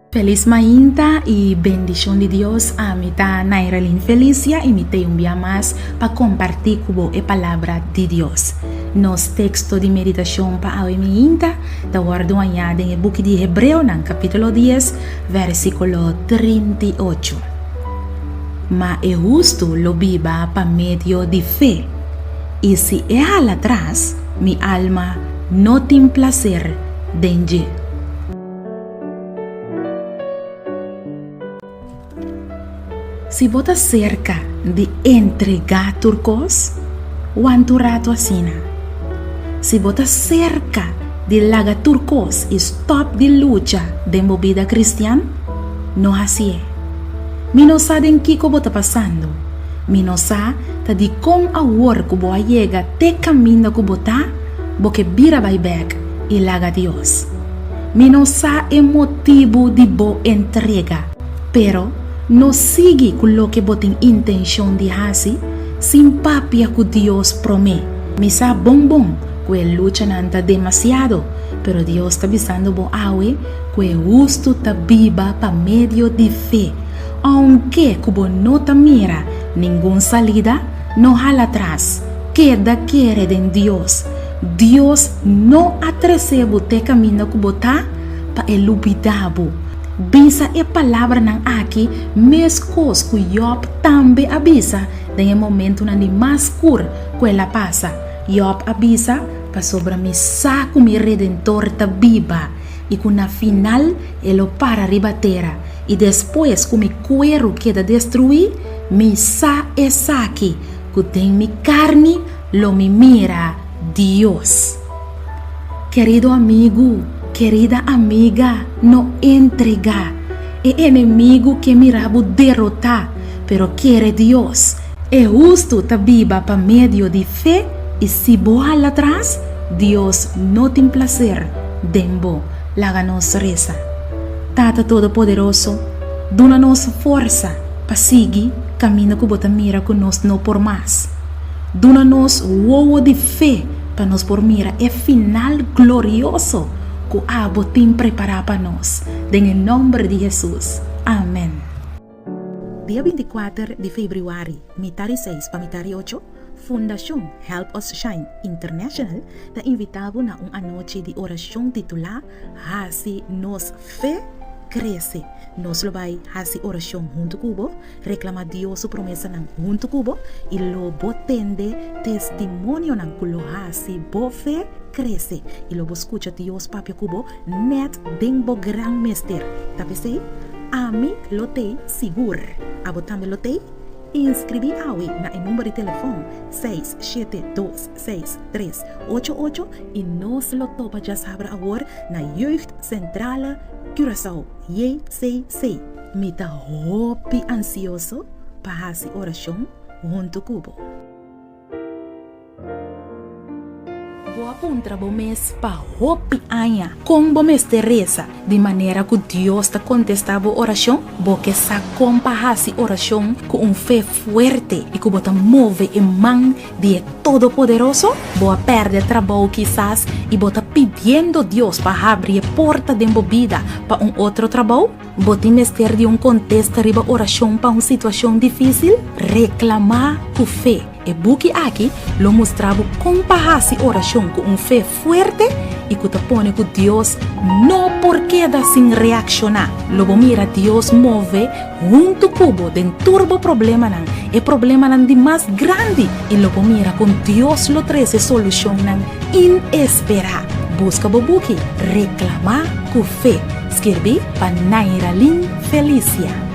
Feliz mainta y bendición de Dios a mitad Nairalin Felicia y mitad un día más para compartir con la palabra de Dios. Nos texto de meditación para hoy mainta da guardo añade en el book de Hebreo en capítulo 10 versículo 38. Ma es justo lo viva para medio de fe, y si es al atrás, mi alma no tiene placer de ella. Si vota cerca de entregar turcos, ¿cuánto rato asina? Si vota cerca de laga turcos y stop de lucha de movida cristiana, no así es. Mi no sabe en qué vota pasando. Mi no sabe de con ahora que voy a llegar te camino que vota, porque vira back y laga Dios. Mi no sabe el motivo de bo entrega, pero no sigue con lo que boten intención de hacer, sin papia que Dios promete. Mi sa bon, que lucha nanta demasiado, pero Dios está avisando bo awe, que justo ta viva pa medio de fe. Aunque cubo no ta mira ninguna salida, no jala atrás, queda quiere de Dios. Dios no atrasebo te camino cubo ta pa el ubidabo. Bisa e palavra nang aqui, mescos que Job também avisa, em momento na de mais cur que ela passa. Job avisa para sobre mi saco mi redentor ta viva, e que na final ele para ribatera, e depois que mi cuero queda destruir, mi sa e saque, que tem mi carne, lo mi mira Deus. Querido amigo, querida amiga, no entrega. El enemigo que miraba derrotar, pero quiere Dios. Es justo ta viva pa medio de fe, y si voy atrás, Dios no tiene placer dembo la nos reza. Tata Todopoderoso, dona-nos força pa seguir camino que bota mira que nos no por más. Dona-nos uovo de fe pa nos por mira el final glorioso que abo tem preparado para nós. En el nombre de Jesús. Amén. Dia 24 de febrero, mitad 6 para mitad 8, Fundación Help Us Shine International te invitaba a una noche de oración titulada Así nos fe crece. Nos lo va a hacer oración junto cubo, reclama Dios su promesa junto cubo, y lo botende testimonio nan lo hace bo fe crece, y lo escucha Dios papio cubo net denbo gran mester. Tapese a mí lo te seguro. Abotame lo te inscribí awi na el número de teléfono 6726388 y nos lo topa ya sabrá ahora na Jeugd Centrale Curaçao JCC. Mita hopi ansioso para hacer oración junto cubo. Boa puntra bo mes pa hopi aña con bo mes Teresa, de manera que Dios te contestaba oración, bo que sa compa hasi oración con fe fuerte y que bota move en man de Todopoderoso, bo a perder trabajo quizás y bota pidiendo Dios para abrir porta de vida para un otro trabajo, bota mester de un contesta riba oración para una situación difícil, reclamar con fe. El buque aquí lo mostraba compahasi oración con fe fuerte y que te pone que Dios no por queda sin reaccionar. Luego mira Dios move junto cubo de turbo problema nan, el problema nan de más grande y luego mira con Dios lo trece solución nan inesperada. Busca buque reclamar con fe. Escribí para Nairalin Felicia.